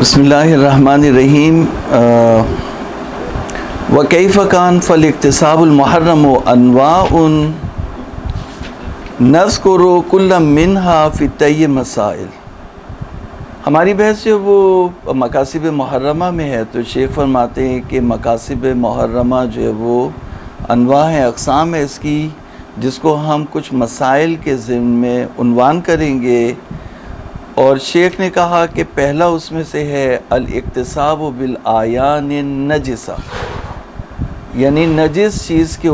بسم اللہ الرحمن الرحیم وکیف کان فالاکتساب المحرم انواع نذکر کل منها فی الطی مسائل. ہماری بحث جو وہ مقاصد محرمہ میں ہے تو شیخ فرماتے ہیں کہ مقاصد محرمہ جو ہے وہ انواع ہیں، اقسام ہے اس کی، جس کو ہم کچھ مسائل کے ضمن میں عنوان کریں گے. اور شیخ نے کہا کہ پہلا اس میں سے ہے الاکتساب بالاعیان النجسہ، یعنی نجس چیز کے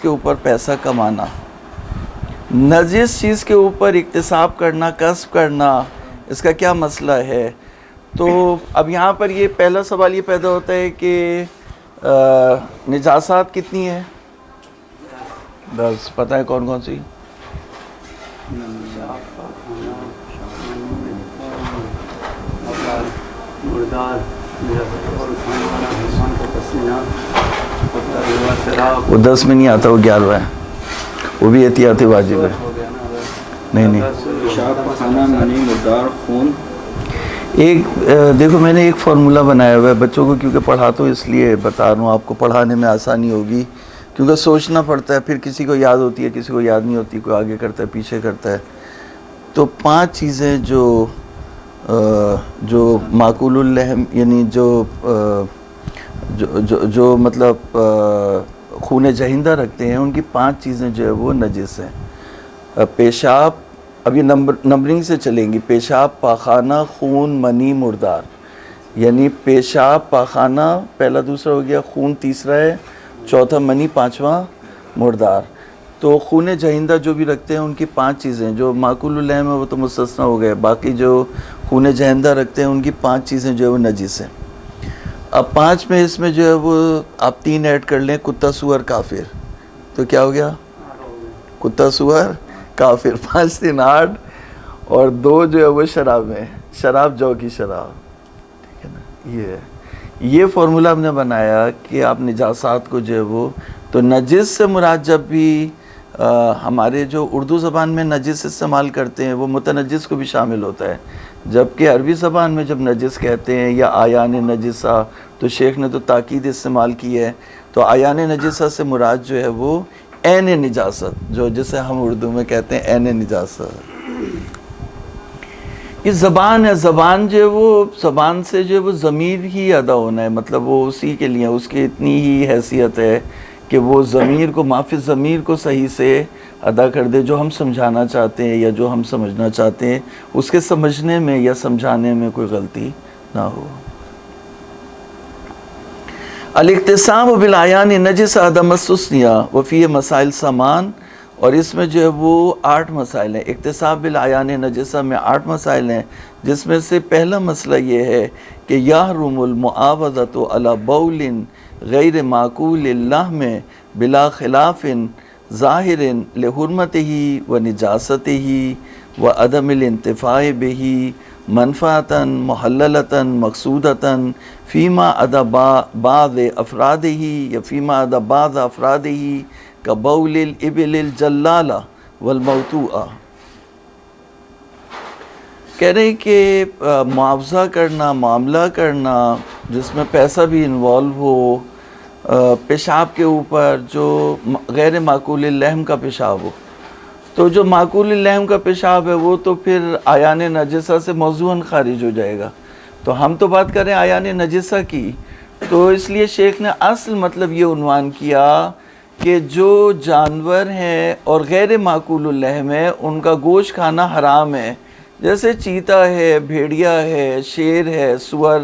اوپر پیسہ کمانا، نجس چیز کے اوپر اکتساب کرنا، کسب کرنا. اس کا کیا مسئلہ ہے؟ تو اب یہاں پر یہ پہلا سوال یہ پیدا ہوتا ہے کہ نجاسات کتنی ہیں؟ بس پتہ ہے کون کون سی؟ وہ 10 میں نہیں آتا، وہ 11 ہے، وہ بھی احتیاطی واجب ہے. نہیں ایک دیکھو میں نے ایک فارمولہ بنایا ہوا ہے بچوں کو، کیونکہ پڑھاتا ہوں اس لیے بتا رہا ہوں، آپ کو پڑھانے میں آسانی ہوگی، کیونکہ سوچنا پڑتا ہے، پھر کسی کو یاد ہوتی ہے کسی کو یاد نہیں ہوتی، کوئی آگے کرتا ہے پیچھے کرتا ہے. تو 5 چیزیں جو معقول اللحم، یعنی جو مطلب خون جہندہ رکھتے ہیں، ان کی 5 چیزیں جو ہے وہ نجس ہیں. پیشاب، اب یہ نمبرنگ سے چلیں گی، پیشاب، پاخانہ، خون، منی، مردار. یعنی پیشاب، پاخانہ پہلا، دوسرا ہو گیا، خون تیسرا ہے، چوتھا منی، پانچواں مردار. تو خون جہندہ جو بھی رکھتے ہیں ان کی 5 چیزیں، جو معقول اللحم ہے وہ تو مستثنی ہو گئے، باقی جو خون جہندہ رکھتے ہیں ان کی 5 چیزیں جو ہے وہ نجس ہیں. اب 5 میں اس میں جو ہے وہ آپ 3 ایڈ کر لیں، کتا، سور، کافر، تو کیا ہو گیا؟ کتا، سور، کافر. 5 3 8 اور 2 جو ہے وہ شراب میں، شراب جو کی شراب، ٹھیک ہے نا. یہ فارمولہ ہم نے بنایا کہ آپ نجاسات کو جو ہے وہ، تو نجس سے مراد جب بھی ہمارے جو اردو زبان میں نجس استعمال کرتے ہیں وہ متنجس کو بھی شامل ہوتا ہے، جبکہ عربی زبان میں جب نجس کہتے ہیں یا آیان نجسہ، تو شیخ نے تو تاکید استعمال کی ہے. تو آیان نجسہ سے مراد جو ہے وہ عین نجاست، جسے ہم اردو میں کہتے ہیں عین نجاست. یہ زبان ہے، زبان جو ہے وہ، زبان سے جو ہے وہ ضمیر ہی ادا ہونا ہے، مطلب وہ اسی کے لیے اس کی اتنی ہی حیثیت ہے کہ وہ ضمیر کو، معافی ضمیر کو صحیح سے ادا کر دے، جو ہم سمجھانا چاہتے ہیں یا جو ہم سمجھنا چاہتے ہیں اس کے سمجھنے میں یا سمجھانے میں کوئی غلطی نہ ہو. الاکتساب بالاعیان النجسہ عدم التثنیہ وفی مسائل سامان. اور اس میں جو ہے وہ 8 مسائل ہیں. اکتساب بالاعیان النجسہ میں 8 مسائل ہیں، جس میں سے پہلا مسئلہ یہ ہے کہ یحرم المعاوضۃ علی بول غیر معقول اللحم بلا خلاف ظاہر لحرمتہ و نجاستہ و عدم الانتفاع بہ منفعۃ محللۃ مقصودۃ فیما عدا بعض افرادہ یا فیما عدا بعض افرادہ کبول الابل الجلالہ والموطوءہ. کہہ رہے ہیں کہ معاوضہ کرنا، معاملہ کرنا جس میں پیسہ بھی انوالو ہو، پیشاب کے اوپر جو غیر معقول اللحم کا پیشاب ہو، تو جو معقول اللحم کا پیشاب ہے وہ تو پھر آیان نجسہ سے موضوعاً خارج ہو جائے گا. تو ہم تو بات کریں آیان نجسہ کی، تو اس لیے شیخ نے اصل مطلب یہ عنوان کیا کہ جو جانور ہیں اور غیر معقول اللحم ہے ان کا گوشت کھانا حرام ہے. جیسے چیتا ہے، بھیڑیا ہے، شیر ہے، سور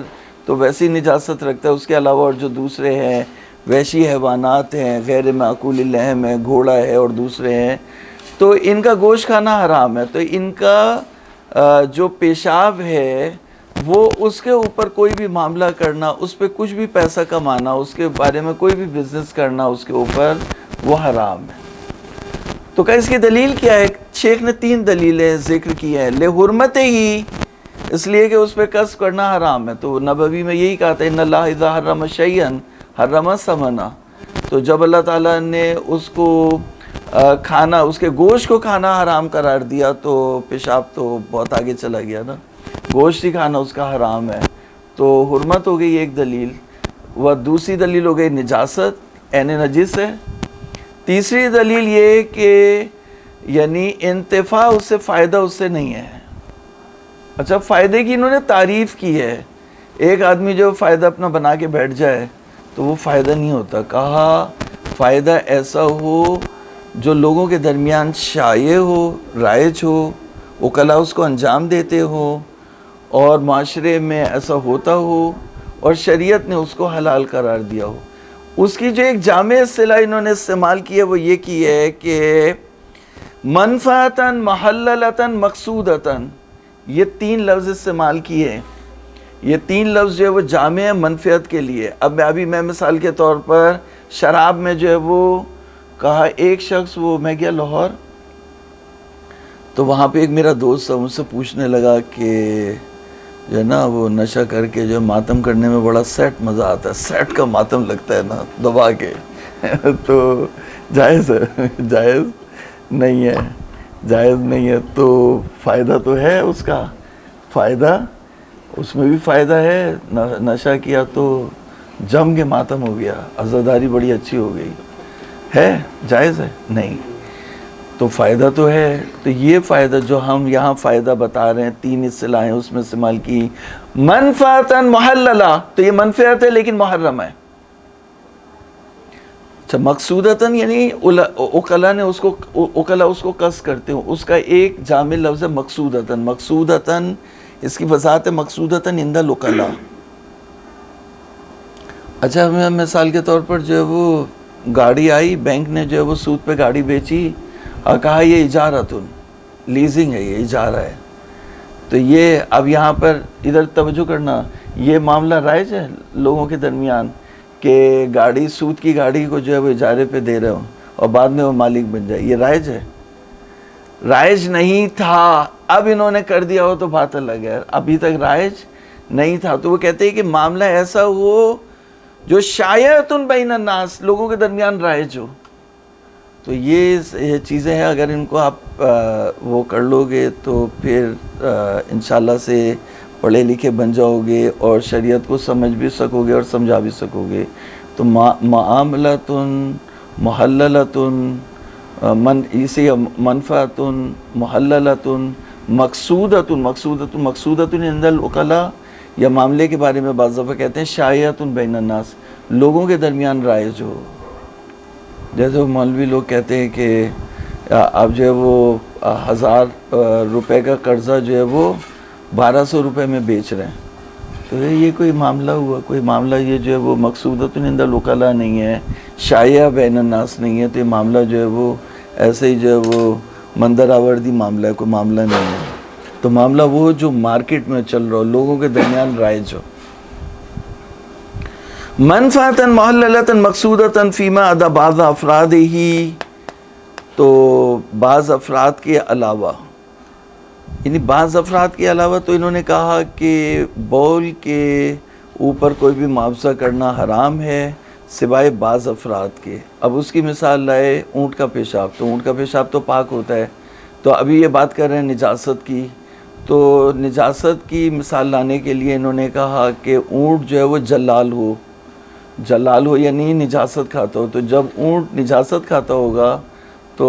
تو ویسی نجاست رکھتا ہے، اس کے علاوہ اور جو دوسرے ہیں وحشی حیوانات ہیں، غیر معقول اللحم ہے، گھوڑا ہے اور دوسرے ہیں، تو ان کا گوشت کھانا حرام ہے. تو ان کا جو پیشاب ہے وہ اس کے اوپر کوئی بھی معاملہ کرنا، اس پہ کچھ بھی پیسہ کمانا، اس کے بارے میں کوئی بھی بزنس کرنا اس کے اوپر، وہ حرام ہے. تو کہ اس کی دلیل کیا ہے؟ شیخ نے 3 دلیلیں ذکر کی ہیں. لحرمتہ ہی، اس لیے کہ اس پہ کسب کرنا حرام ہے. تو نبوی میں یہی کہا تھا ان اللہ اذا حرم شیئا حرم ثمنہ. تو جب اللہ تعالیٰ نے اس کو کھانا، اس کے گوشت کو کھانا حرام قرار دیا تو پیشاب تو بہت آگے چلا گیا نا. گوشت ہی کھانا اس کا حرام ہے، تو حرمت ہو گئی ایک دلیل، وہ دوسری دلیل ہو گئی نجاست، عین نجس ہے۔ تیسری دلیل یہ کہ یعنی انتفاع اس سے، فائدہ اس سے نہیں ہے۔ اچھا، فائدے کی انہوں نے تعریف کی ہے، ایک آدمی جو فائدہ اپنا بنا کے بیٹھ جائے تو وہ فائدہ نہیں ہوتا، کہا فائدہ ایسا ہو جو لوگوں کے درمیان شائع ہو، رائج ہو، وکلاء اس کو انجام دیتے ہو، اور معاشرے میں ایسا ہوتا ہو اور شریعت نے اس کو حلال قرار دیا ہو۔ اس کی جو ایک جامع اصطلاح انہوں نے استعمال کی ہے وہ یہ کی ہے کہ منفعتاً محللتاً مقصودتاً، یہ 3 لفظ استعمال کیے۔ یہ 3 لفظ جو ہے وہ جامع ہے منفعت کے لیے۔ اب میں مثال کے طور پر شراب میں جو ہے وہ کہا، ایک شخص، وہ میں گیا لاہور تو وہاں پہ ایک میرا دوست تھا، مجھ سے پوچھنے لگا کہ جو ہے نا وہ نشہ کر کے جو ماتم کرنے میں بڑا سیٹ مزہ آتا ہے، سیٹ کا ماتم لگتا ہے نا دبا کے تو جائز ہے؟ جائز نہیں ہے، جائز نہیں ہے۔ تو فائدہ تو ہے اس کا، فائدہ اس میں بھی فائدہ ہے، نشہ کیا تو جم کے ماتم ہو گیا، عزاداری بڑی اچھی ہو گئی، ہے جائز ہے؟ نہیں۔ تو فائدہ تو ہے۔ تو یہ فائدہ جو ہم یہاں فائدہ بتا رہے ہیں، 3 اصطلاحیں اس میں استعمال کی، منفعتاً محللہ، تو یہ منفعت ہے لیکن محرم ہے۔ اچھا، مقصودتاً یعنی عقلاء اس کو قصد کرتے ہوں، اس کا ایک جامع لفظ ہے مقصودتاً۔ مقصودتاً اس کی وضاحت ہے مقصودتاً عند العقلاء۔ اچھا، ہمیں مثال کے طور پر جو ہے وہ گاڑی آئی، بینک نے جو ہے وہ سود پہ گاڑی بیچی اور کہا یہ اجارتن، لیزنگ ہے، یہ اجارہ ہے۔ تو یہ اب یہاں پر ادھر توجہ کرنا، یہ معاملہ رائج ہے لوگوں کے درمیان کہ گاڑی، سود کی گاڑی کو جو ہے وہ اجارے پہ دے رہے ہوں اور بعد میں وہ مالک بن جائے، یہ رائج ہے؟ رائج نہیں تھا، اب انہوں نے کر دیا ہو تو بات الگ ہے، ابھی تک رائج نہیں تھا۔ تو وہ کہتے ہیں کہ معاملہ ایسا ہو جو شایعۃ بین الناس، لوگوں کے درمیان رائج ہو۔ تو یہ چیزیں ہیں، اگر ان کو آپ وہ کر لو گے تو پھر انشاءاللہ سے پڑھے لکھے بن جاؤ گے اور شریعت کو سمجھ بھی سکو گے اور سمجھا بھی سکو گے۔ تو معاملۃ محللۃ، اسی منفعۃ محللۃ مقصودۃ، مقصودۃ عند العقلاء، یا معاملے کے بارے میں بعض دفعہ کہتے ہیں شایعۃ بین الناس، لوگوں کے درمیان رائج ہو۔ جیسے وہ مولوی لوگ کہتے ہیں کہ اب جو ہے وہ 1000 روپے کا قرضہ جو ہے وہ 1200 روپے میں بیچ رہے ہیں، تو یہ کوئی معاملہ ہوا؟ کوئی معاملہ یہ جو ہے وہ مقصودۃ عند العقلاء نہیں ہے، شایع بین الناس نہیں ہے، تو یہ معاملہ جو ہے وہ ایسے ہی جو ہے وہ مندر آوردی معاملہ ہے، کوئی معاملہ نہیں ہے۔ تو معاملہ وہ جو مارکیٹ میں چل رہا ہو، لوگوں کے درمیان رائج ہو۔ منفعتاً محللتاً مقصودتاً فیما عدا بعض افراد ہی، تو بعض افراد کے علاوہ، یعنی بعض افراد کے علاوہ، تو انہوں نے کہا کہ بول کے اوپر کوئی بھی معاوضہ کرنا حرام ہے سوائے بعض افراد کے۔ اب اس کی مثال لائے اونٹ کا پیشاب، تو اونٹ کا پیشاب تو پاک ہوتا ہے، تو ابھی یہ بات کر رہے ہیں نجاست کی، تو نجاست کی مثال لانے کے لیے انہوں نے کہا کہ اونٹ جو ہے وہ جلال ہو یعنی نجاست کھاتا ہو، تو جب اونٹ نجاست کھاتا ہوگا تو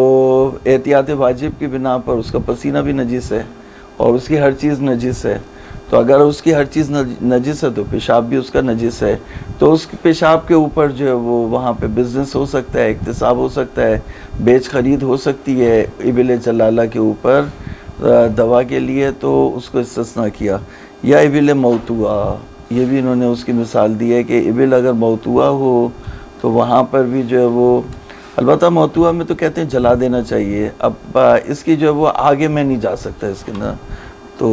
احتیاط واجب کی بنا پر اس کا پسینہ بھی نجس ہے اور اس کی ہر چیز نجس ہے، تو اگر اس کی ہر چیز نجس ہے تو پیشاب بھی اس کا نجس ہے، تو اس پیشاب کے اوپر جو ہے وہ وہاں پہ بزنس ہو سکتا ہے، اقتصاب ہو سکتا ہے، بیچ خرید ہو سکتی ہے ابل جلالہ کے اوپر دوا کے لیے، تو اس کو استثناء کیا۔ یا ابل موتوعہ، یہ بھی انہوں نے اس کی مثال دی ہے کہ ابل اگر موتوعہ ہو تو وہاں پر بھی جو ہے وہ، البتہ موتوعہ میں تو کہتے ہیں جلا دینا چاہیے۔ اب اس کی جو ہے وہ آگے میں نہیں جا سکتا اس کے اندر، تو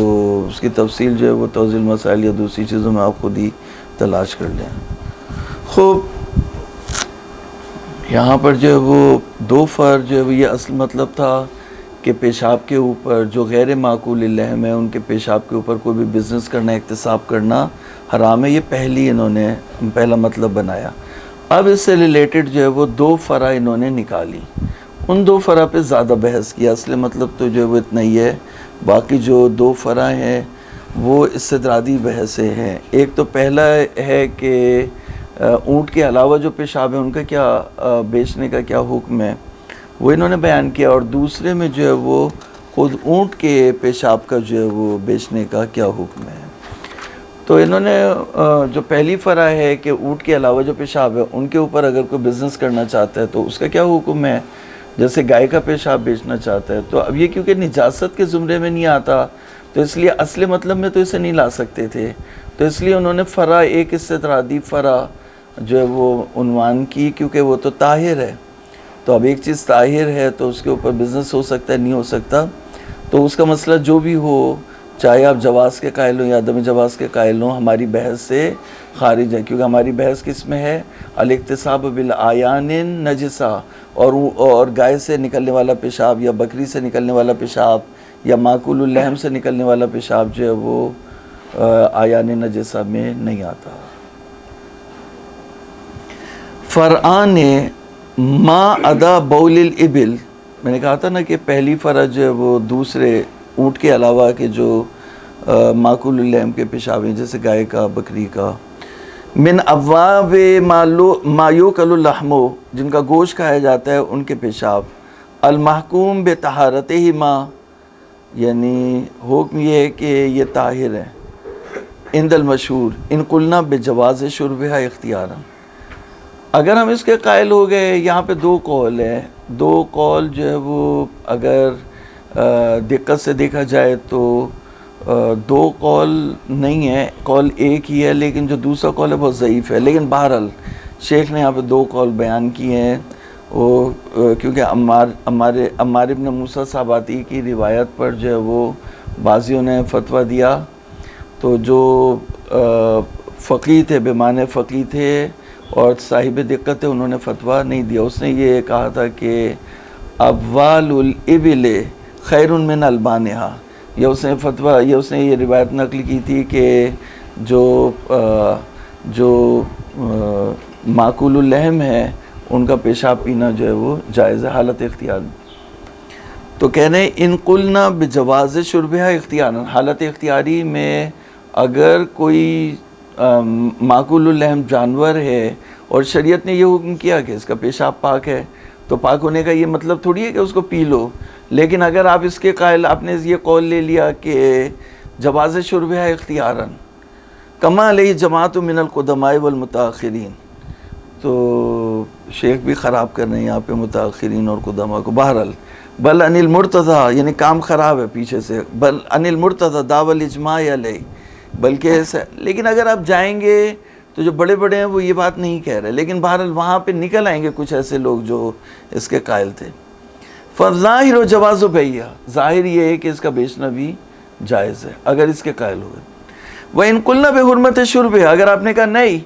اس کی تفصیل جو ہے وہ توضیح المسائل یا دوسری چیزوں میں آپ خود ہی تلاش کر لیں۔ خوب، یہاں پر جو ہے وہ 2 فرد جو ہے وہ، یہ اصل مطلب تھا کہ پیشاب کے اوپر جو غیر معقول اللحم ہے ان کے پیشاب کے اوپر کوئی بھی بزنس کرنا، اقتصاب کرنا حرام ہے، یہ پہلا مطلب بنایا۔ اب اس سے ریلیٹڈ جو ہے وہ 2 فرع انہوں نے نکالی، ان 2 فرع پہ زیادہ بحث کیا، اصل مطلب تو جو ہے وہ اتنا ہی ہے، باقی جو 2 فرع ہیں وہ استدرادی بحثیں ہیں. ایک تو پہلا ہے کہ اونٹ کے علاوہ جو پیشاب ہے ان کا کیا بیچنے کا کیا حکم ہے، وہ انہوں نے بیان کیا. اور دوسرے میں جو ہے وہ خود اونٹ کے پیشاب کا جو ہے وہ بیچنے کا کیا حکم ہے. تو انہوں نے جو پہلی فرع ہے کہ اونٹ کے علاوہ جو پیشاب ہے ان کے اوپر اگر کوئی بزنس کرنا چاہتا ہے تو اس کا کیا حکم ہے. جیسے گائے کا پیشاب بیچنا چاہتا ہے تو اب یہ کیونکہ نجاست کے زمرے میں نہیں آتا تو اس لیے اصل مطلب میں تو اسے نہیں لا سکتے تھے، تو اس لیے انہوں نے فرع ایک استدرادی فرع جو ہے وہ عنوان کی، کیونکہ وہ تو طاہر ہے. تو اب ایک چیز طاہر ہے تو اس کے اوپر بزنس ہو سکتا ہے، نہیں ہو سکتا. تو اس کا مسئلہ جو بھی ہو، چاہے آپ جواز کے قائل ہوں یا عدم جواز کے قائل ہوں، ہماری بحث سے خارج ہے. کیونکہ ہماری بحث کس میں ہے؟ الاکتساب بالعیان نجسہ، اور گائے سے نکلنے والا پیشاب یا بکری سے نکلنے والا پیشاب یا معقول اللحم سے نکلنے والا پیشاب جو ہے وہ عیان نجسہ میں نہیں آتا. فرعان ما ادا بول الابل، میں نے کہا تھا نا کہ پہلی فرع جو ہے وہ دوسرے اونٹ کے علاوہ کے جو معقول اللحم کے پیشاب ہیں جیسے گائے کا، بکری کا، من ابواب ما یوکل اللحم، جن کا گوشت کھایا جاتا ہے ان کے پیشاب، المحکوم بطہارتہما، یعنی حکم یہ ہے کہ یہ طاہر ہے. عند المشہور ان قلنا بجواز شربہا اختیارا، اگر ہم اس کے قائل ہو گئے. یہاں پہ دو قول ہیں، دو قول جو ہے وہ اگر دقت سے دیکھا جائے تو دو قول نہیں ہے، قول ایک ہی ہے، لیکن جو دوسرا قول ہے بہت ضعیف ہے. لیکن بہرحال شیخ نے یہاں پہ دو قول بیان کیے ہیں. وہ کیونکہ عمار ابن موسیٰ صحاباتی کی روایت پر جو ہے وہ بعضیوں نے فتویٰ دیا، تو جو فقیہ تھے، بمعنی فقیہ تھے اور صاحب دقت ہے، انہوں نے فتویٰ نہیں دیا. اس نے یہ کہا تھا کہ ابوال الابل خیر من البانہا، یہ اس نے فتویٰ، اس نے یہ روایت نقل کی تھی کہ جو معقول اللحم ہے ان کا پیشاب پینا جو ہے وہ جائز ہے حالت اختیار میں. تو کہنے ان قلنا بجواز شربہا اختیارا، حالت اختیاری میں اگر کوئی معقول اللحم جانور ہے اور شریعت نے یہ حکم کیا کہ اس کا پیشاب پاک ہے، تو پاک ہونے کا یہ مطلب تھوڑی ہے کہ اس کو پی لو. لیکن اگر آپ اس کے قائل، آپ نے یہ قول لے لیا کہ جواز شربہا اختیارا کما علیہ جماعت من القدماء والمتاخرین، تو شیخ بھی خراب کر رہے ہیں یہاں پہ متاخرین اور قدماء کو. بہرحال بل ان المرتضی، یعنی کام خراب ہے پیچھے سے، بل ان المرتضی دعوی الاجماع علیہ، بلکہ ایسا. لیکن اگر آپ جائیں گے تو جو بڑے بڑے ہیں وہ یہ بات نہیں کہہ رہے، لیکن بہرحال وہاں پہ نکل آئیں گے کچھ ایسے لوگ جو اس کے قائل تھے. فظاہر و جواز و بیع، ظاہر یہ ہے کہ اس کا بیچنا بھی جائز ہے اگر اس کے قائل ہوئے. وَإِن قُلْنَا بِحُرْمَةِ شُرْبِهَا، اگر آپ نے کہا نہیں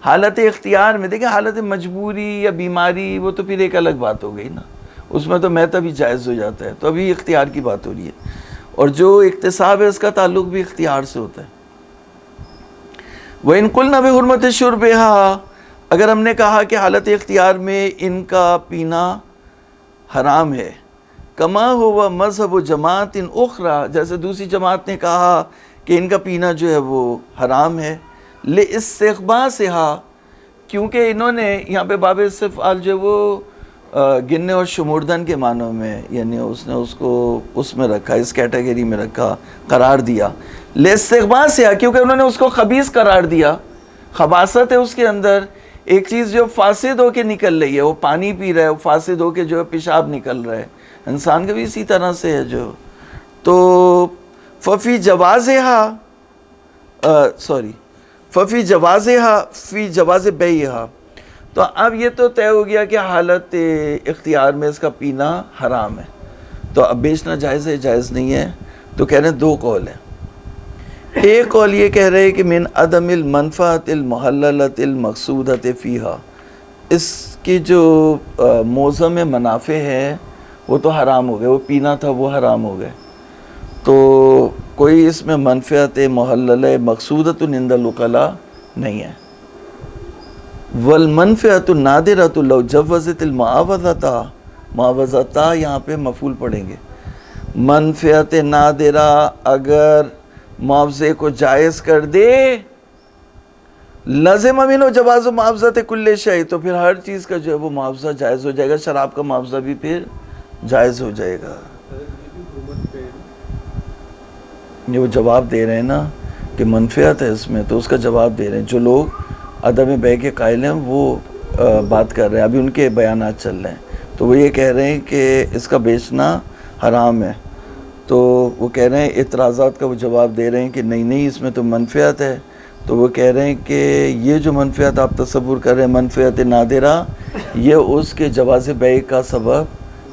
حالت اختیار میں، دیکھیں حالت مجبوری یا بیماری وہ تو پھر ایک الگ بات ہو گئی نا، اس میں تو میتہ بھی جائز ہو جاتا ہے، تو ابھی اختیار کی بات ہو رہی ہے. اور جو اکتساب ہے اس کا تعلق بھی اختیار سے ہوتا ہے. وَإِن قُلْنَا بِحُرْمَةِ شُرْبِهَا، اگر ہم نے کہا کہ حالت اختیار میں ان کا پینا حرام ہے، کما ہوا مذہب و جماعت اخرى، جیسے دوسری جماعت نے کہا کہ ان کا پینا جو ہے وہ حرام ہے، لِاسْتِخْبَاثِهَا، کیونکہ انہوں نے یہاں پہ باب استفعال جو وہ گننے اور شموردن کے معنوں میں، یعنی اس نے اس کو اس میں رکھا، اس کیٹیگری میں رکھا، قرار دیا. لِاسْتِخْبَاثِهَا، کیونکہ انہوں نے اس کو خبیث قرار دیا. خباثت ہے اس کے اندر، ایک چیز جو فاسد ہو کے نکل رہی ہے، وہ پانی پی رہا ہے، وہ فاسد ہو کے جو ہے پیشاب نکل رہا ہے. انسان کا بھی اسی طرح سے ہے جو. تو ففی جوازها ففی جواز بیعها، تو اب یہ تو طے ہو گیا کہ حالت اختیار میں اس کا پینا حرام ہے، تو اب بیچنا جائز ہے جائز نہیں ہے. تو کہہ رہے ہیں دو قول ہیں. ایک قول یہ کہہ رہے ہیں کہ من عدم المنفعت المحللت المقصودت فیہا، اس کی جو موزم منافع ہے وہ تو حرام ہو گئے، وہ پینا تھا وہ حرام ہو گئے، تو کوئی اس میں منفعت محلل مقصودت عند العقلاء نہیں ہے. والمنفعت النادرۃ لو جوزت المعاوضۃ، معاوضۃ یہاں پہ مفعول پڑھیں گے. منفعت نادرہ اگر معاوضے کو جائز کر دے، لازم امین و جواز و معاوضہ کل شیء، تو پھر ہر چیز کا جو ہے وہ معاوضہ جائز ہو جائے گا، شراب کا معاوضہ بھی پھر جائز ہو جائے گا۔ یہ وہ جواب دے رہے ہیں نا کہ منفعت ہے اس میں، تو اس کا جواب دے رہے ہیں۔ جو لوگ عدم بیع کے قائل ہیں وہ بات کر رہے ہیں، ابھی ان کے بیانات چل رہے ہیں، تو وہ یہ کہہ رہے ہیں کہ اس کا بیچنا حرام ہے، تو وہ کہہ رہے ہیں اعتراضات کا وہ جواب دے رہے ہیں کہ نہیں اس میں تو منفعت ہے، تو وہ کہہ رہے ہیں کہ یہ جو منفعت آپ تصور کر رہے ہیں منفعت نادرہ، یہ اس کے جواز بیع کا سبب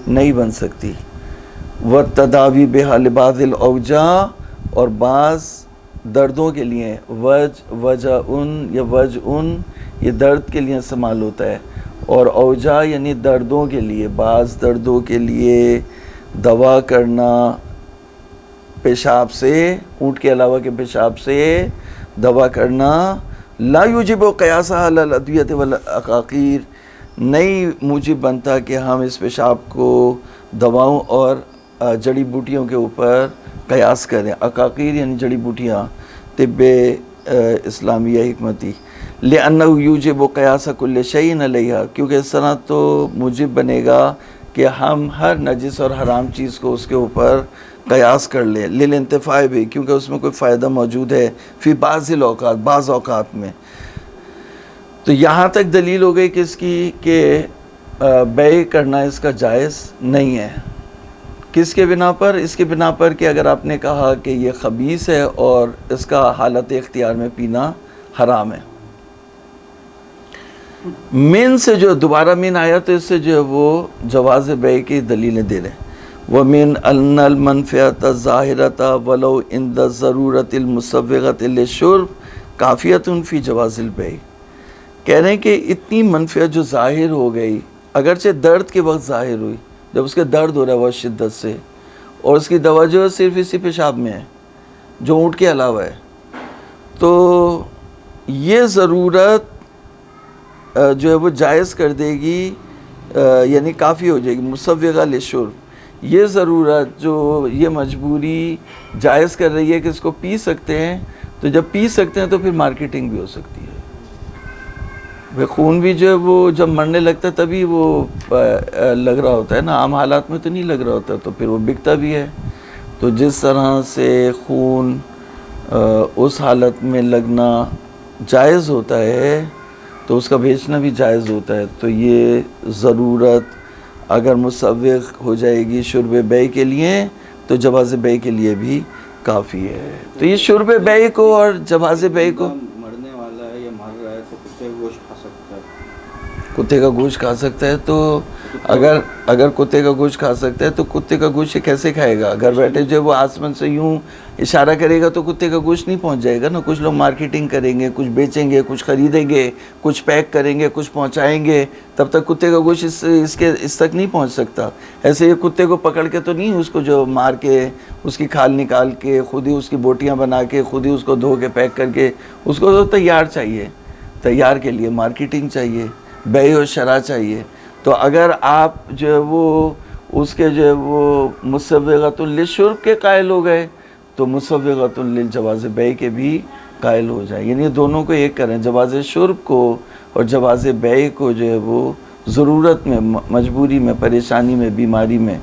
نہیں بن سکتی۔ وَالتَّدَاوِي بِهَا لِبَعْضِ الْأَوْجَاعِ، اور بعض دردوں کے لیے وجعن یا وجعن یہ درد کے لیے استعمال ہوتا ہے، اور اوجاع یعنی دردوں کے لیے، بعض دردوں کے لیے دوا کرنا پیشاب سے، اونٹ کے علاوہ کے پیشاب سے دوا کرنا، لا یوجب قیاسہ علی الادویۃ والعقاقیر، نہیں موجب بنتا کہ ہم اس پیشاب کو دواؤں اور جڑی بوٹیوں کے اوپر قیاس کریں۔ عقاقیر یعنی جڑی بوٹیاں، طب اسلامیہ حکمتی، لأنہ یوجب قیاس کل شیء علیہا، کیونکہ اس طرح تو موجب بنے گا کہ ہم ہر نجس اور حرام چیز کو اس کے اوپر قیاس کر لیں، للانتفاع بھی، کیونکہ اس میں کوئی فائدہ موجود ہے، فی بعض الاوقات، بعض اوقات میں۔ تو یہاں تک دلیل ہو گئی کس کی کہ بیع کرنا اس کا جائز نہیں ہے۔ کس کے بنا پر؟ اس کے بنا پر کہ اگر آپ نے کہا کہ یہ خبیث ہے اور اس کا حالت اختیار میں پینا حرام ہے۔ من سے جو دوبارہ من آیا تو اس سے جو ہے وہ جواز بیع کی دلیلیں دے رہے ہیں۔ وَمِنْ أَنَّ الْمَنْفِعَةَ الظَّاهِرَةَ وَلَوْ عِنْدَ الضَّرُورَةِ الْمُسَوِّغَةِ لِلشُّرْبِ كَافِيَةٌ فِي جَوَازِ الْبَيْعِ، کہہ رہے ہیں کہ اتنی منفعت جو ظاہر ہو گئی، اگرچہ درد کے وقت ظاہر ہوئی، جب اس کے درد ہو رہا ہے وہ شدت سے، اور اس کی دوا جو ہے صرف اسی پیشاب میں ہے جو اونٹ کے علاوہ ہے، تو یہ ضرورت جو ہے وہ جائز کر دے گی، یعنی کافی ہو جائے گی، مسوغہ للشرب، یہ ضرورت جو یہ مجبوری جائز کر رہی ہے کہ اس کو پی سکتے ہیں، تو جب پی سکتے ہیں تو پھر مارکیٹنگ بھی ہو سکتی ہے۔ وہ خون بھی جو ہے وہ جب مرنے لگتا ہے تبھی وہ لگ رہا ہوتا ہے نا، عام حالات میں تو نہیں لگ رہا ہوتا، تو پھر وہ بکتا بھی ہے۔ تو جس طرح سے خون اس حالت میں لگنا جائز ہوتا ہے تو اس کا بیچنا بھی جائز ہوتا ہے، تو یہ ضرورت اگر مسوغ ہو جائے گی شرب بیع کے لیے تو جواز بیع کے لیے بھی کافی ہے۔ تو یہ شرب بیع کو اور جواز بیع کو، مرنے والا ہے یا مر رہا ہے تو کتے کا گوشت کھا سکتا ہے، کتے کا گوشت کھا سکتا ہے، تو اگر کتے کا گوشت کھا سکتا ہے تو کتے کا گوشت کیسے کھائے گا؟ گھر بیٹھے جو وہ آسمان سے یوں اشارہ کرے گا تو کتے کا گوشت نہیں پہنچ جائے گا نا۔ کچھ لوگ مارکیٹنگ کریں گے، کچھ بیچیں گے، کچھ خریدیں گے، کچھ پیک کریں گے، کچھ پہنچائیں گے، تب تک کتے کا گوشت اس تک نہیں پہنچ سکتا۔ ایسے یہ کتے کو پکڑ کے تو نہیں اس کو جو مار کے اس کی کھال نکال کے خود ہی اس کی بوٹیاں بنا کے خود ہی اس کو دھو کے پیک کر کے، اس کو تو تیار چاہیے، تیار کے لیے مارکیٹنگ چاہیے، بیع و شرع چاہیے۔ تو اگر آپ جو ہے وہ اس کے جو ہے وہ مسوغۃ للشرب کے قائل ہو گئے تو مسوغۃ للجواز بیع کے بھی قائل ہو جائیں، یعنی دونوں کو ایک کریں، جواز شرب کو اور جواز بیع کو جو ہے وہ ضرورت میں، مجبوری میں، پریشانی میں، بیماری میں۔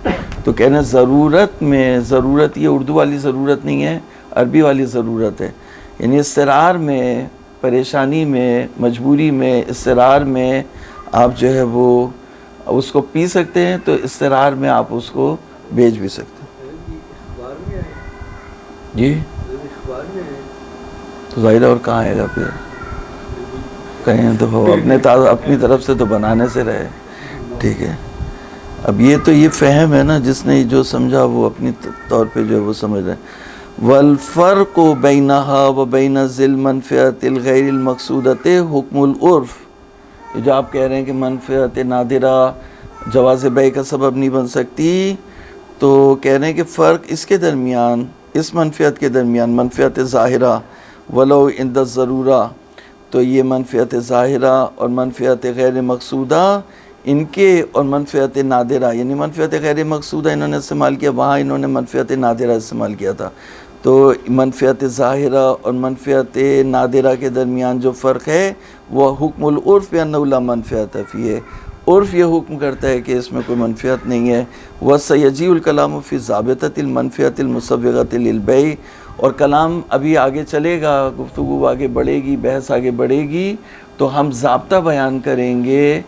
تو کہنا ضرورت میں، ضرورت یہ اردو والی ضرورت نہیں ہے، عربی والی ضرورت ہے، یعنی اضطرار میں، پریشانی میں، مجبوری میں، اضطرار میں آپ جو ہے وہ اس کو پی سکتے ہیں، تو اضطرار میں آپ اس کو بیچ بھی سکتے ہیں۔ جی تو ظاہر اور کہاں آئے گا پھر؟ کہیں تو ہو اپنی طرف سے تو بنانے سے رہے، ٹھیک ہے۔ اب یہ تو یہ فہم ہے نا، جس نے جو سمجھا وہ اپنی طور پہ جو ہے وہ سمجھ رہے ہیں۔ والفرق بینہا و بین ذی المنفعۃ الغیر المقصودۃ حکم العرف، جو آپ کہہ رہے ہیں کہ منفعت نادرہ جواز بیع کا سبب نہیں بن سکتی، تو کہہ رہے ہیں کہ فرق اس کے درمیان، اس منفعت کے درمیان، منفعت ظاہرہ ولو عند الضرورہ، تو یہ منفعت ظاہرہ اور منفعت غیر مقصودہ، ان کے اور منفعت نادرہ، یعنی منفعت غیر مقصودہ انہوں نے استعمال کیا، وہاں انہوں نے منفعت نادرہ استعمال کیا تھا، تو منفیت ظاہرہ اور منفیت نادرہ کے درمیان جو فرق ہے وہ حکم العرف بأنہ لا منفیت فیہ، عرف یہ حکم کرتا ہے کہ اس میں کوئی منفیت نہیں ہے۔ وَسَيَجِيءُ الْكَلَامُ فِي ضَابِطَةِ الْمَنْفِيَةِ الْمُسَوِّغَةِ لِلْبَيْعِ، اور کلام ابھی آگے چلے گا، گفتگو آگے بڑھے گی، بحث آگے بڑھے گی، تو ہم ضابطہ بیان کریں گے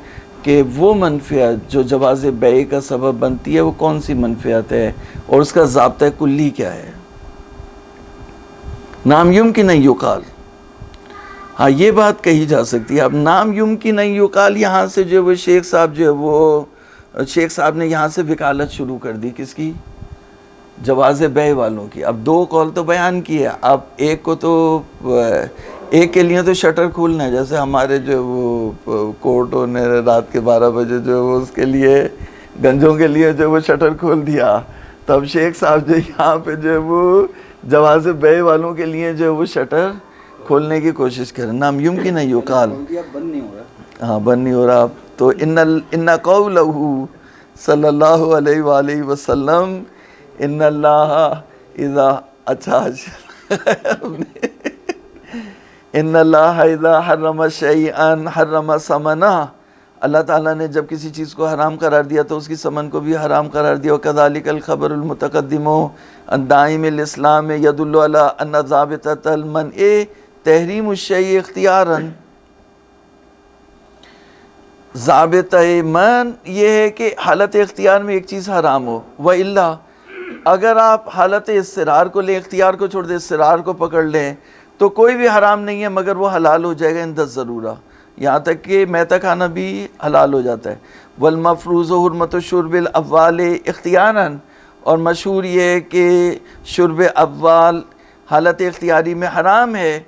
کہ وہ منفیت جو جواز بیع کا سبب بنتی ہے وہ کون سی منفیت ہے اور اس کا ضابطہ کلی کیا ہے۔ نام یمکن ان یقال، ہاں یہ بات کہی جا سکتی ہے۔ اب نام یمکن ان یقال، یہاں سے جو وہ شیخ صاحب نے یہاں سے وکالت شروع کر دی، کس کی؟ جواز بیع والوں کی۔ اب دو قول تو بیان کیے، اب ایک کے لیے تو شٹر کھولنا ہے، جیسے ہمارے جو وہ کورٹوں نے رات کے 12 بجے جو وہ اس کے لیے گنجوں کے لیے جو وہ شٹر کھول دیا، تب شیخ صاحب جو یہاں پہ جو وہ جواز بیع والوں کے لیے جو وہ شٹر کھولنے کی کوشش کریں۔ نام یمکن ہے یقال، بند نہیں ہو رہا، ہاں بند نہیں ہو رہا۔ تو ان قولہ صلی اللہ علیہ وآلہ وسلم، ان اللہ اذا، اچھا ان اللہ اذا حرم شیئا حرم ثمنہ، اللہ تعالیٰ نے جب کسی چیز کو حرام قرار دیا تو اس کی ثمن کو بھی حرام قرار دیا۔ وَكَذَلِكَ الْخَبَرُ الْمُتَقَدِّمُ الدَّائِمِ الْإِسْلَامِ يَدُلُّ عَلَىٰ أَنَّ ضَابِطَةَ الْمَنْعِ تحریم الشیء اختیاراً، ضابطہ من یہ ہے کہ حالت اختیار میں ایک چیز حرام ہو، وَإِلَّا اگر آپ حالت اضطرار کو لیں، اختیار کو چھوڑ دیں، اضطرار کو پکڑ لیں تو کوئی بھی حرام نہیں ہے مگر وہ حلال ہو جائے گا عند الضرورہ، یہاں تک کہ میتہ کھانا بھی حلال ہو جاتا ہے۔ والمفروض حرمت شرب الابوال اختیاراً، اور مشہور یہ ہے کہ شرب ابوال حالت اختیاری میں حرام ہے۔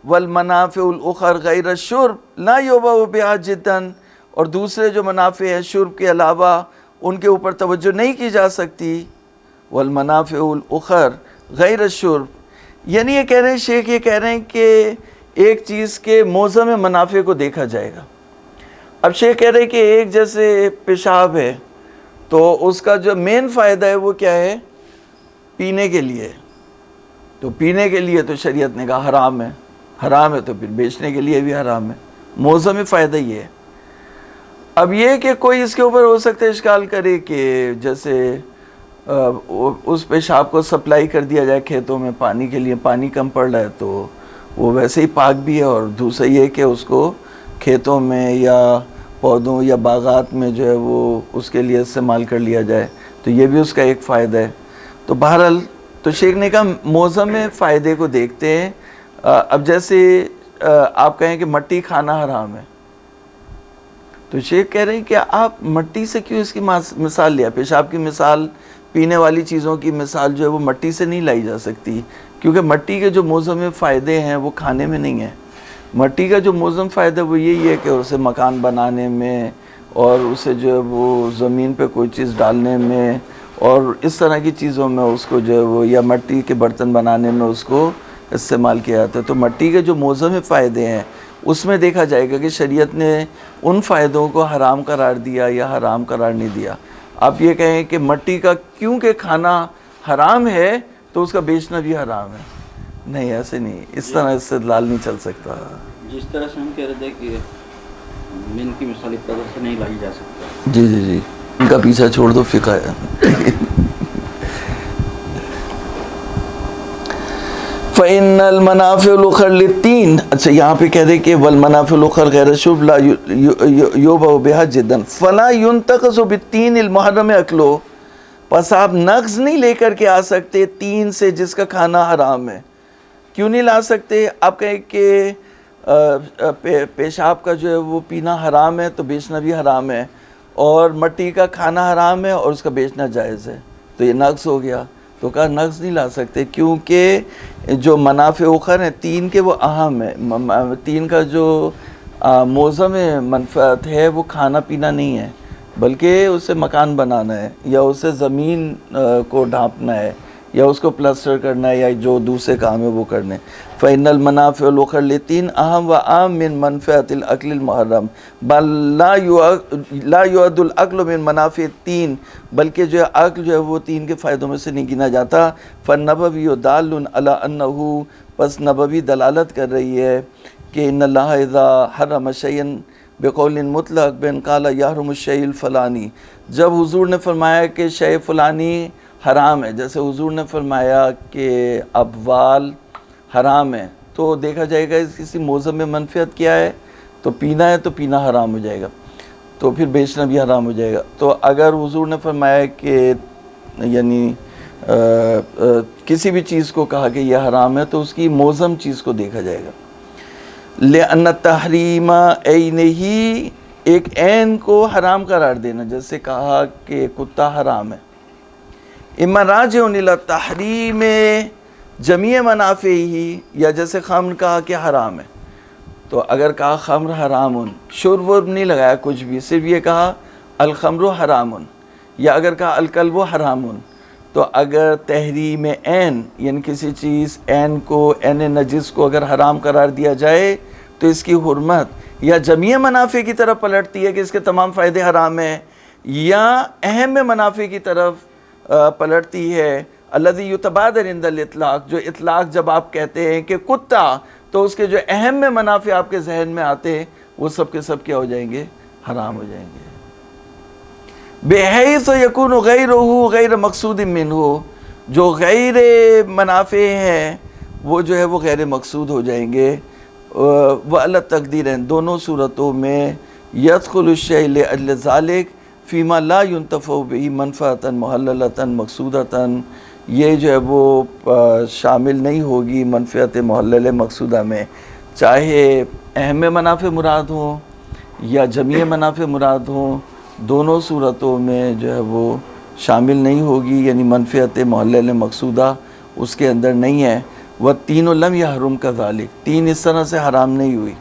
والمنافع الاخر غیر الشرب لا یباح بها جدا، اور دوسرے جو منافع ہیں شرب کے علاوہ ان کے اوپر توجہ نہیں کی جا سکتی۔ والمنافع الاخر غیر الشرب، یعنی یہ کہہ رہے ہیں شیخ، یہ کہہ رہے ہیں کہ ایک چیز کے موزم منافع کو دیکھا جائے گا۔ اب شیخ کہہ رہے ہیں کہ ایک جیسے پیشاب ہے تو اس کا جو مین فائدہ ہے وہ کیا ہے؟ پینے کے لیے، تو پینے کے لیے تو شریعت نے کہا حرام ہے، حرام ہے تو پھر بیچنے کے لیے بھی حرام ہے، موزم فائدہ یہ ہے۔ اب یہ کہ کوئی اس کے اوپر ہو سکتا ہے اشکال کرے کہ جیسے اس پیشاب کو سپلائی کر دیا جائے کھیتوں میں پانی کے لیے، پانی کم پڑ رہا ہے تو وہ ویسے ہی پاک بھی ہے، اور دوسرا یہ کہ اس کو کھیتوں میں یا پودوں یا باغات میں جو ہے وہ اس کے لیے استعمال کر لیا جائے، تو یہ بھی اس کا ایک فائدہ ہے۔ تو بہرحال تو شیخ نے کہا موزم فائدے کو دیکھتے ہیں۔ اب جیسے آپ کہیں کہ مٹی کھانا حرام ہے، تو شیخ کہہ رہے ہیں کہ آپ مٹی سے کیوں اس کی مثال لیا؟ پیشاب کی مثال، پینے والی چیزوں کی مثال جو ہے وہ مٹی سے نہیں لائی جا سکتی، کیونکہ مٹی کے جو موزم فائدے ہیں وہ کھانے میں نہیں ہیں۔ مٹی کا جو موزم فائدہ وہ یہی ہے کہ اسے مکان بنانے میں، اور اسے جو ہے وہ زمین پہ کوئی چیز ڈالنے میں اور اس طرح کی چیزوں میں اس کو جو ہے وہ، یا مٹی کے برتن بنانے میں اس کو استعمال کیا جاتا ہے۔ تو مٹی کے جو موزم فائدے ہیں اس میں دیکھا جائے گا کہ شریعت نے ان فائدوں کو حرام قرار دیا یا حرام قرار نہیں دیا۔ آپ یہ کہیں کہ مٹی کا کیونکہ کھانا حرام ہے تو اس کا بیچنا بھی حرام ہے، نہیں، ایسے نہیں، اس طرح استدلال نہیں چل سکتا۔ جس طرح سے ہم کہہ رہے تھے کہ من کی مثال اس طرح سے نہیں لائی جا سکتا۔ جی جی جی، ان کا پیچھا چھوڑ دو، فقہ ہے۔ فَإِنَّ الْمَنَافِعُ الْأُخَرَ لِلتِّينِ، اچھا یہاں پہ کہہ دے کہ وَالْمَنَافِعُ الْأُخَرَ غَيْرَ الشُّرْبِ لَا يُبَاحُ بِهَا جِدًّا فَلَا يُنْتَقَصُ بِالتِّينِ الْمُحَرَّمِ أَكْلُهُ، پس آپ نقص نہیں لے کر کے آ سکتے تین سے جس کا کھانا حرام ہے۔ کیوں نہیں لا سکتے؟ آپ کہیں کہ پیشاب کا جو ہے وہ پینا حرام ہے تو بیچنا بھی حرام ہے، اور مٹی کا کھانا حرام ہے اور اس کا بیچنا جائز ہے، تو یہ نقص ہو گیا۔ تو کہا نقص نہیں لا سکتے کیونکہ جو منافع اخر ہیں تین کے وہ اہم ہے۔ تین کا جو موزم منفعت ہے وہ کھانا پینا نہیں ہے، بلکہ اسے مکان بنانا ہے، یا اسے زمین کو ڈھانپنا ہے، یا اس کو پلسٹر کرنا ہے یا جو دوسرے کام ہے وہ کرنے. فإن المنافع الأخرى أهم وأعم من منفعة الأكل المحرم بل لا يعد الأكل من منافع التين، بلکہ جو عقل جو ہے وہ تین کے فائدوں میں سے نہیں گنا جاتا. فالنبوی دال علی انہ، پس نبوی دلالت کر رہی ہے کہ ان اللہ اذا حرم شیئا بقول مطلق بن قال یحرم الشیء الفلانی، جب حضور نے فرمایا کہ شیء فلانی حرام ہے، جیسے حضور نے فرمایا کہ ابوال حرام ہے، تو دیکھا جائے گا کسی موضوع میں منفعت کیا ہے، تو پینا ہے تو پینا حرام ہو جائے گا، تو پھر بیچنا بھی حرام ہو جائے گا. تو اگر حضور نے فرمایا کہ یعنی کسی بھی چیز کو کہا کہ یہ حرام ہے تو اس کی موزم چیز کو دیکھا جائے گا. لأن التحریم عینہ، ایک عین کو حرام قرار دینا، جیسے کہا کہ کتا حرام ہے. اما راجع الی التحریم جمیع منافعہ، یا جیسے خمر کہا کہ حرام ہے، تو اگر کہا خمر حرام، شرب نہیں لگایا کچھ بھی، صرف یہ کہا الخمر حرام، یا اگر کہا الکلب حرام، تو اگر تحریم عین یعنی کسی چیز عین کو، عین نجس کو اگر حرام قرار دیا جائے تو اس کی حرمت یا جمیع منافع کی طرف پلٹتی ہے کہ اس کے تمام فائدے حرام ہیں، یا اہم منافع کی طرف پلٹتی ہے الذی یتبادر عند الاطلاق، جو اطلاق جب آپ کہتے ہیں کہ کتا، تو اس کے جو اہم منافع آپ کے ذہن میں آتے ہیں وہ سب کے سب کیا ہو جائیں گے، حرام ہو جائیں گے. بحیث یکون غیرہ غیر مقصود منہ، جو غیر منافع ہیں وہ جو ہے وہ غیر مقصود ہو جائیں گے. وعلی تقدیرین، دونوں صورتوں میں یدخل الشیء لأجل ذالک فیما لا ينتفع به منفعۃ محللۃ مقصودۃ، یہ جو ہے وہ شامل نہیں ہوگی منفعت محلل مقصودہ میں، چاہے اہم منافع مراد ہوں یا جمیع منافع مراد ہوں، دونوں صورتوں میں جو ہے وہ شامل نہیں ہوگی، یعنی منفعت محلل مقصودہ اس کے اندر نہیں ہے. والتین لم یحرم کذالک، تین اس طرح سے حرام نہیں ہوئی.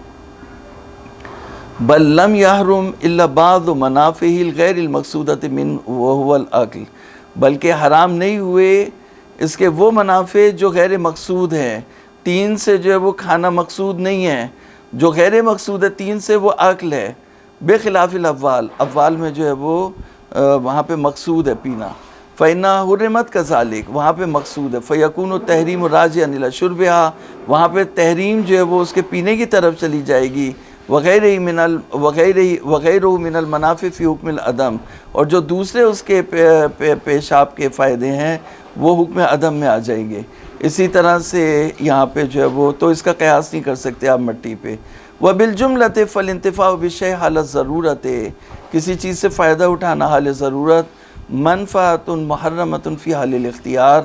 بل لم یحرم الا بعض منافعہ الغیر المقصودۃ من وهو الاکل، بلکہ حرام نہیں ہوئے اس کے وہ منافع جو غیر مقصود ہیں. تین سے جو ہے وہ کھانا مقصود نہیں ہے، جو غیر مقصود ہے تین سے وہ عقل ہے. بخلاف الابوال، ابوال میں جو ہے وہ وہاں پہ مقصود ہے پینا. فإنها حرمت کذالک، وہاں پہ مقصود ہے. فیکون التحریم راجعا الی شربها، وہاں پہ تحریم جو ہے وہ اس کے پینے کی طرف چلی جائے گی. وغیرہ من المنافع فی حکم العدم، اور جو دوسرے اس کے پیشاب کے فائدے ہیں وہ حکم عدم میں آ جائیں گے. اسی طرح سے یہاں پہ جو ہے وہ تو اس کا قیاس نہیں کر سکتے آپ مٹی پہ. وبالجملۃ فالانتفاع بالشیء حال ضرورت، کسی چیز سے فائدہ اٹھانا حال ضرورت، منفعت محرمۃ فی حال الاختیار،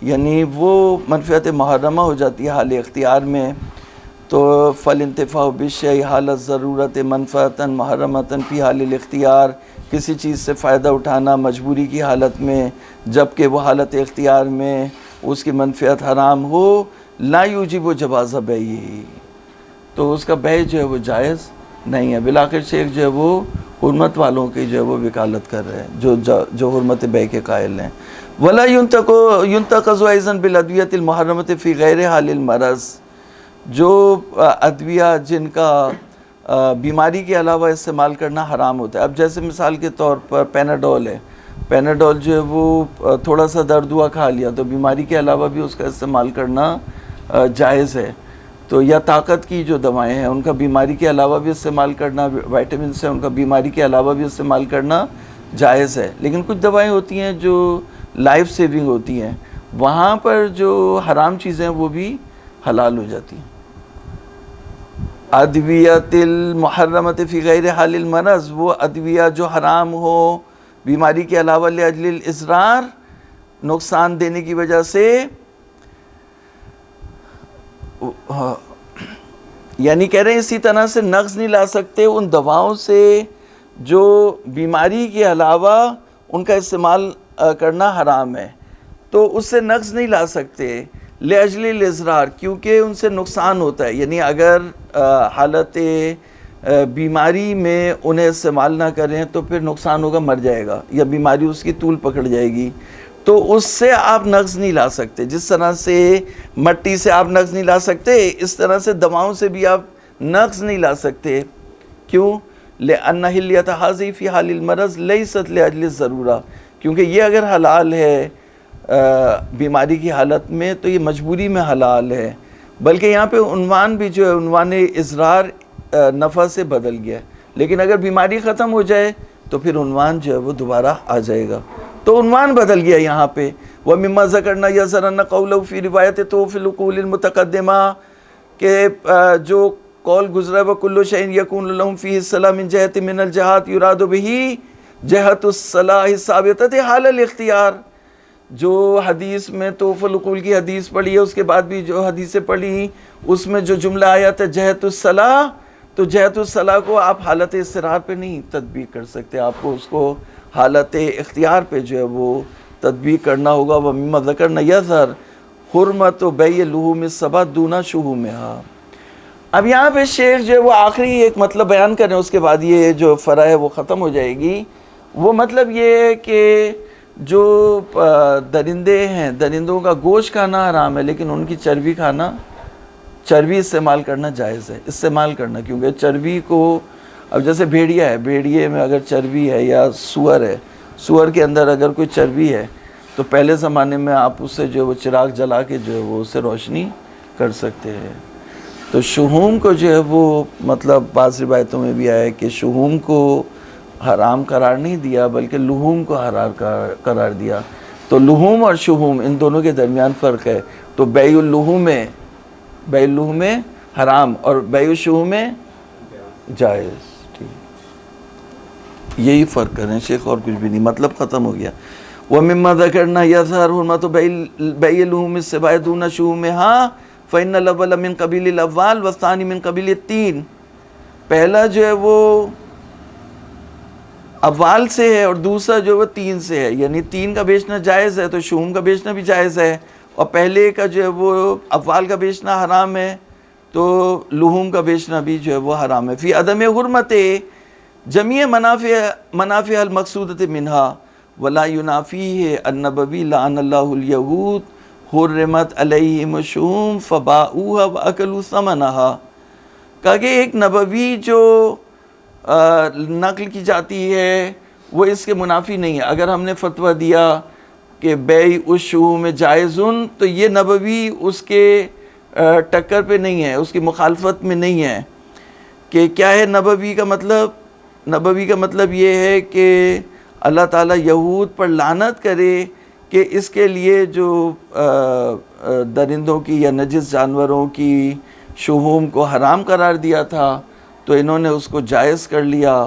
یعنی وہ منفعت محرمہ ہو جاتی ہے حال اختیار میں. تو فالانتفاع بالشیء حال ضرورت منفعت محرمۃ فی حال الاختیار، کسی چیز سے فائدہ اٹھانا مجبوری کی حالت میں جبکہ وہ حالت اختیار میں اس کی منفعت حرام ہو، لا یوجب جواز بیعہ، تو اس کا بیع جو ہے وہ جائز نہیں ہے. بالآخر شیخ جو ہے وہ حرمت والوں کی جو ہے وہ وکالت کر رہے ہیں جو حرمت بیع کے قائل ہیں. ولا ينتقض ايضا بالادویہ المحرمۃ فی غیر حال المرض، جو ادویہ جن کا بیماری کے علاوہ استعمال کرنا حرام ہوتا ہے. اب جیسے مثال کے طور پر پیناڈول ہے، پیناڈول جو ہے وہ تھوڑا سا درد ہوا کھا لیا تو بیماری کے علاوہ بھی اس کا استعمال کرنا جائز ہے. تو یا طاقت کی جو دوائیں ہیں ان کا بیماری کے علاوہ بھی استعمال کرنا، وائٹامنس ہیں ان کا بیماری کے علاوہ بھی استعمال کرنا جائز ہے. لیکن کچھ دوائیں ہوتی ہیں جو لائف سیونگ ہوتی ہیں، وہاں پر جو حرام چیزیں وہ بھی حلال ہو جاتی ہیں. ادویت المحرمۃ فی غیر حال المرض، وہ ادویہ جو حرام ہو بیماری کے علاوہ لاجل الاضرار، نقصان دینے کی وجہ سے، یعنی کہہ رہے ہیں اسی طرح سے نقص نہیں لا سکتے ان دواؤں سے جو بیماری کے علاوہ ان کا استعمال کرنا حرام ہے، تو اس سے نقص نہیں لا سکتے لاجل الاضرار، کیونکہ ان سے نقصان ہوتا ہے. یعنی اگر حالت بیماری میں انہیں استعمال نہ کریں تو پھر نقصان ہوگا، مر جائے گا، یا بیماری اس کی طول پکڑ جائے گی. تو اس سے آپ نقص نہیں لا سکتے. جس طرح سے مٹی سے آپ نقص نہیں لا سکتے, اس طرح سے دواؤں سے بھی آپ نقص نہیں لا سکتے. کیوں؟ لِأَنَّ حِلْيَةَ هَذِهِ فِي حَالِ الْمَرَضِ لَيْسَتْ لِأَجْلِ الضَّرُورَةِ, کیونکہ یہ اگر حلال ہے بیماری کی حالت میں تو یہ مجبوری میں حلال ہے, بلکہ یہاں پہ عنوان بھی جو ہے عنوان اضرار نفع سے بدل گیا ہے. لیکن اگر بیماری ختم ہو جائے تو پھر عنوان جو ہے وہ دوبارہ آ جائے گا. تو عنوان بدل گیا یہاں پہ. وَمِمَّا ذَكَرْنَا يَذْرَنَّ قَوْلَهُ فِي رِوَایَتِ تُوفِ الْعُقُولِ الْمُتَقَدِّمَةِ, کہ جو قول گزرا ہے وَكُلُّ شَيْءٍ يَكُونُ لَهُمْ فِيهِ الصَّلَاحُ مِنْ جِهَةٍ مِنَ الْجِهَاتِ يُرَادُ بِهِ جِهَةُ الصَّلَاحِ الثَّابِتَةِ حَالَ الْاخْتِيَار. جو حدیث میں توف العقول کی حدیث پڑھی ہے, اس کے بعد بھی جو حدیثیں پڑھی اس میں جو جملہ آیا تھا جہت الصلاح, تو جہت الصلاح کو آپ حالت اضطرار پہ نہیں تطبیق کر سکتے, آپ کو اس کو حالت اختیار پہ جو ہے وہ تطبیق کرنا ہوگا. وَمِمَّا ذَكَرْنَا يَظْهَرُ حُرْمَةُ بَيْعِ لُحُومِ السَّبَعِ دُونَ شُحُومِهَا. اب یہاں پہ شیخ جو ہے وہ آخری ایک مطلب بیان کریں, اس کے بعد یہ جو فرع ہے وہ ختم ہو جائے گی. وہ مطلب یہ ہے کہ جو درندے ہیں, درندوں کا گوشت کھانا حرام ہے, لیکن ان کی چربی کھانا, چربی استعمال کرنا جائز ہے. استعمال کرنا, کیونکہ چربی کو, اب جیسے بھیڑیا ہے, بھیڑیے میں اگر چربی ہے, یا سور ہے, سور کے اندر اگر کوئی چربی ہے تو پہلے زمانے میں آپ اس سے جو ہے وہ چراغ جلا کے جو ہے وہ اسے روشنی کر سکتے ہیں. تو شحوم کو جو ہے وہ مطلب بعض روایتوں میں بھی آیا ہے کہ شحوم کو حرام قرار نہیں دیا, بلکہ لحوم کو حرام قرار دیا. تو لحوم اور شحوم ان دونوں کے درمیان فرق ہے. تو بیع اللحوم میں حرام اور بیع الشحوم میں جائز. یہی فرق کریں شیخ, اور کچھ بھی نہیں, مطلب ختم ہو گیا. وَمِمَّا ذَكَرْنَا يَظْهَرُ حُرْمَةُ بَيْعِ اللُّحُومِ السِّبَاعِ دُونَ شُحُومِهَا فَإِنَّ الْأَوَّلَ مِنْ قَبِيلِ الْأَوْوَالِ وَالثَّانِي مِنْ قَبِيلِ التِّينِ. پہلا جو ہے وہ اوال سے ہے اور دوسرا جو ہے وہ تین سے ہے, یعنی تین کا بیچنا جائز ہے تو شحوم کا بیچنا بھی جائز ہے, اور پہلے کا جو ہے وہ اوال کا بیچنا حرام ہے تو لحوم کا بیچنا بھی جو ہے وہ حرام ہے. فی عدم حرمت جمیع منافع المقصودۃ منہا ولا ینافیہ النبوی لعن اللہ الیہود حرمت علیہم الشحوم فباؤوها واکلوا ثمنها. کہا کہ ایک نبوی جو نقل کی جاتی ہے وہ اس کے منافی نہیں ہے. اگر ہم نے فتویٰ دیا کہ بیع الشحوم جائزن, تو یہ نبوی اس کے ٹکر پہ نہیں ہے, اس کی مخالفت میں نہیں ہے. کہ کیا ہے نبوی کا مطلب؟ نبوی کا مطلب یہ ہے کہ اللہ تعالیٰ یہود پر لعنت کرے کہ اس کے لیے جو درندوں کی یا نجس جانوروں کی شحوم کو حرام قرار دیا تھا تو انہوں نے اس کو جائز کر لیا,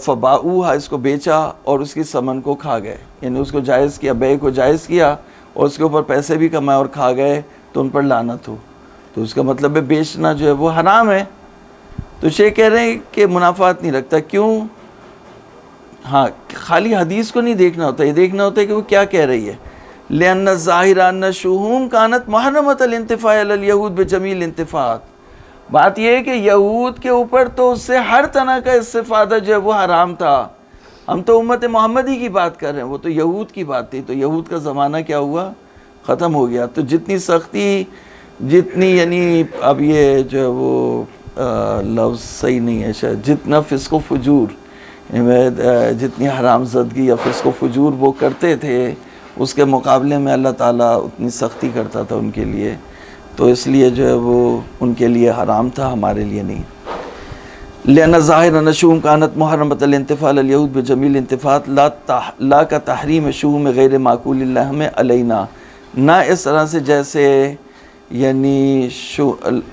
فباؤوہا, اس کو بیچا اور اس کی ثمن کو کھا گئے, یعنی اس کو جائز کیا, بیع کو جائز کیا اور اس کے اوپر پیسے بھی کمائے اور کھا گئے, تو ان پر لعنت ہو. تو اس کا مطلب ہے بیچنا جو ہے وہ حرام ہے. تو شیخ کہہ رہے ہیں کہ منافعات نہیں رکھتا. کیوں؟ ہاں, خالی حدیث کو نہیں دیکھنا ہوتا, یہ دیکھنا ہوتا ہے کہ وہ کیا کہہ رہی ہے. لِأَنَّ الظَّاهِرَ أَنَّ الشُّحُومَ كَانَتْ مُحَرَّمَةً الْانْتِفَاعِ عَلَى الْيَهُودِ بِجَمِيعِ الْانْتِفَاعَاتِ. بات یہ ہے کہ یہود کے اوپر تو اس سے ہر طرح کا استفادہ جو ہے وہ حرام تھا. ہم تو امت محمدی کی بات کر رہے ہیں, وہ تو یہود کی بات تھی. تو یہود کا زمانہ کیا ہوا؟ ختم ہو گیا. تو جتنی سختی, جتنی یعنی اب یہ جو ہے وہ لفظ صحیح نہیں ہے شاید, جتنا فسق و فجور, جتنی حرام زدگی یا فسق و فجور وہ کرتے تھے, اس کے مقابلے میں اللہ تعالیٰ اتنی سختی کرتا تھا ان کے لیے. تو اس لیے جو ہے وہ ان کے لیے حرام تھا, ہمارے لیے نہیں. لأن الظاہر أن الشحوم كانت محرمة الانتفاع لليهود بجميع الانتفاعات لا كتحریم شحوم غیر معقول اللحم علینا. نہ اس طرح سے جیسے یعنی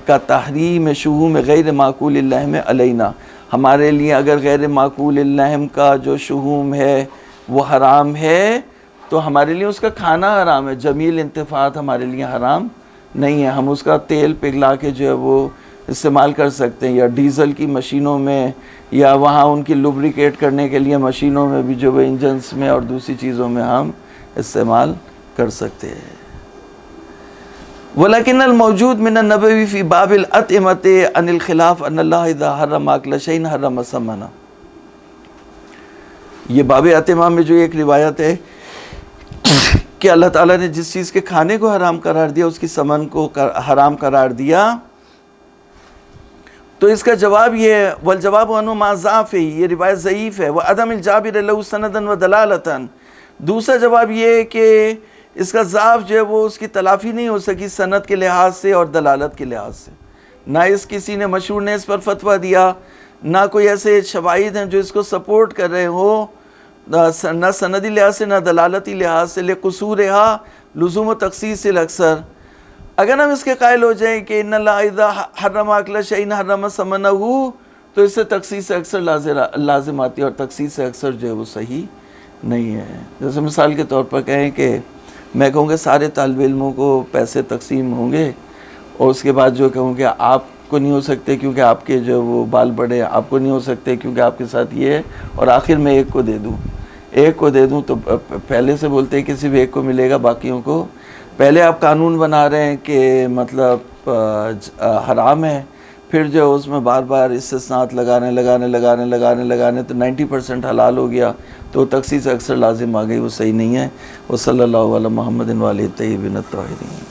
کا تحریم شحوم غیر معقول اللحم علینا, ہمارے لیے اگر غیر معقول اللحم کا جو شحوم ہے وہ حرام ہے تو ہمارے لیے اس کا کھانا حرام ہے. جمیع الانتفاعات ہمارے لیے حرام نہیں ہے. ہم اس کا تیل پگھلا کے جو ہے وہ استعمال کر سکتے ہیں, یا ڈیزل کی مشینوں میں, یا وہاں ان کی لوبریکیٹ کرنے کے لیے مشینوں میں بھی جو وہ انجنس میں اور دوسری چیزوں میں ہم استعمال کر سکتے ہیں. وَلَكِنَّ الْمَوْجُودُ مِنَ النَّبَوِي فِي بَابِ الْأَطْعِمَةِ عَنِ الْخِلَافِ أَنَّ اللَّهَ إِذَا حَرَّمَ أَكْلَ شَيْءٍ حَرَّمَ ثَمَنَهُ. یہ باب اطعمہ میں جو ایک روایت ہے کہ اللہ تعالیٰ نے جس چیز کے کھانے کو حرام قرار دیا اس کی ثمن کو حرام قرار دیا؟ تو اس کا جواب یہ ہے والجواب عنہ مع ضعف، یہ روایت ضعیف ہے، وعدم الجابر له سندا ودلالتا۔ دوسرا جواب یہ ہے کہ اس کا ضعف جو ہے وہ اس کی تلافی نہیں ہو سکی سند کے لحاظ سے اور دلالت کے لحاظ سے، نہ اس کسی نے مشہور نے اس پر فتویٰ دیا، نہ کوئی ایسے شواہد ہیں جو اس کو سپورٹ کر رہے ہو، نہ سندی لحاظ سے نہ دلالتی لحاظ سے، لقصورها لزوم و تخصیص الاکثر۔ اگر ہم اس کے قائل ہو جائیں کہ ان اللہ اذا حرم اکل شیء حرم ثمنہ، تو اس سے تخصیص اکثر لازم آتی ہے، اور تخصیص اکثر جو ہے وہ صحیح نہیں ہے۔ جیسے مثال کے طور پر کہیں کہ میں کہوں کہ سارے طالب علموں کو پیسے تقسیم ہوں گے، اور اس کے بعد جو کہوں کہ آپ کو نہیں ہو سکتے کیونکہ آپ کے جو وہ بال بڑے ہیں، آپ کو نہیں ہو سکتے کیونکہ آپ کے ساتھ یہ ہے، اور آخر میں ایک کو دے دوں تو پہلے سے بولتے ہیں کہ صرف ایک کو ملے گا، باقیوں کو۔ پہلے آپ قانون بنا رہے ہیں کہ مطلب حرام ہے، پھر جو اس میں بار بار استثناءات لگانے تو 90% حلال ہو گیا، تو تخصیص اکثر لازم آ گئی، وہ صحیح نہیں ہے۔ وصلی اللہ علی محمد وآلہ الطیبین الطاہرین۔